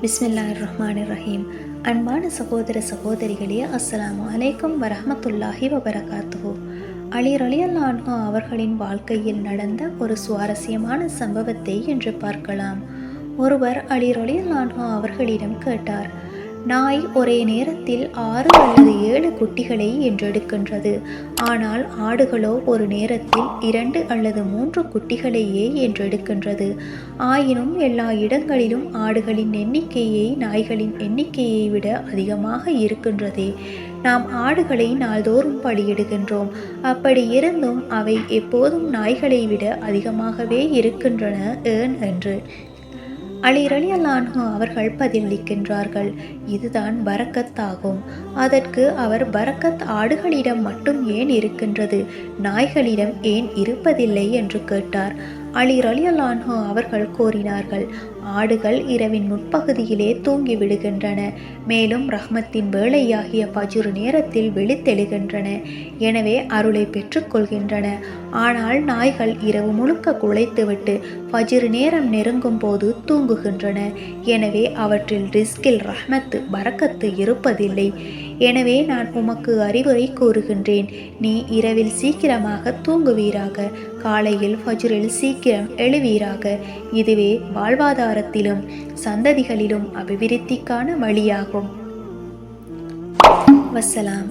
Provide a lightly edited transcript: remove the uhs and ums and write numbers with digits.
பிஸ்மில்லாஹிர்ரஹ்மானிர்ரஹீம். அன்பான சகோதர சகோதரிகளே, அஸ்ஸலாமு அலைக்கும் வரஹ்மத்துல்லாஹி வபரகாத்துஹு. அலி ரலியல்லாஹு அன்ஹு அவர்களின் வாழ்க்கையில் நடந்த ஒரு சுவாரஸ்யமான சம்பவத்தை இன்று பார்க்கலாம். ஒருவர் அலி ரலியல்லாஹு அன்ஹு அவர்களிடம் கேட்டார், நாய் ஒரே நேரத்தில் 6 அல்லது 7 குட்டிகளை என்றெடுக்கின்றது. ஆனால் ஆடுகளோ ஒரு நேரத்தில் 2 அல்லது 3 குட்டிகளையே என்றெடுக்கின்றது. ஆயினும் எல்லா இடங்களிலும் ஆடுகளின் எண்ணிக்கையை நாய்களின் எண்ணிக்கையை விட அதிகமாக இருக்கின்றதே. நாம் ஆடுகளை நாள்தோறும் பலியிடுகின்றோம். அப்படி இருந்தும் அவை எப்போதும் நாய்களை விட அதிகமாகவே இருக்கின்றன ஏன் என்று அலி ரலியல்லாஹு அன்ஹு அவர்கள் பதிலளிக்கின்றார்கள், இதுதான் பரக்கத் ஆகும். அதற்கு அவர், பரக்கத் ஆடுகளிடம் மட்டும் ஏன் இருக்கின்றது, நாய்களிடம் ஏன் இருப்பதில்லை என்று கேட்டார். அலி ரலியல்லாஹு அன்ஹு அவர்கள் கூறினார்கள், ஆடுகள் இரவின் முற்பகுதியிலே தூங்கி விடுகின்றன. மேலும் ரஹ்மத்தின் வேளையாகிய ஃபஜ்ர் நேரத்தில் விழித்தெழுகின்றன. எனவே அருளை பெற்றுக்கொள்கின்றன. ஆனால் நாய்கள் இரவு முழுக்க குழைத்துவிட்டு ஃபஜ்ர் நேரம் நெருங்கும் போது தூங்குகின்றன. எனவே அவற்றில் ரிஸ்கில் ரஹ்மத்து பரக்கத்து இருப்பதில்லை. எனவே நான் உமக்கு அறிவுரை கூறுகின்றேன், நீ இரவில் சீக்கிரமாக தூங்குவீராக, காலையில் ஃபஜ்ரில் சீக்கிரம் எழுவீராக. இதுவே வாழ்வாதாரத்திலும் சந்ததிகளிலும் அபிவிருத்திக்கான வழியாகும். வஸ்ஸலாம்.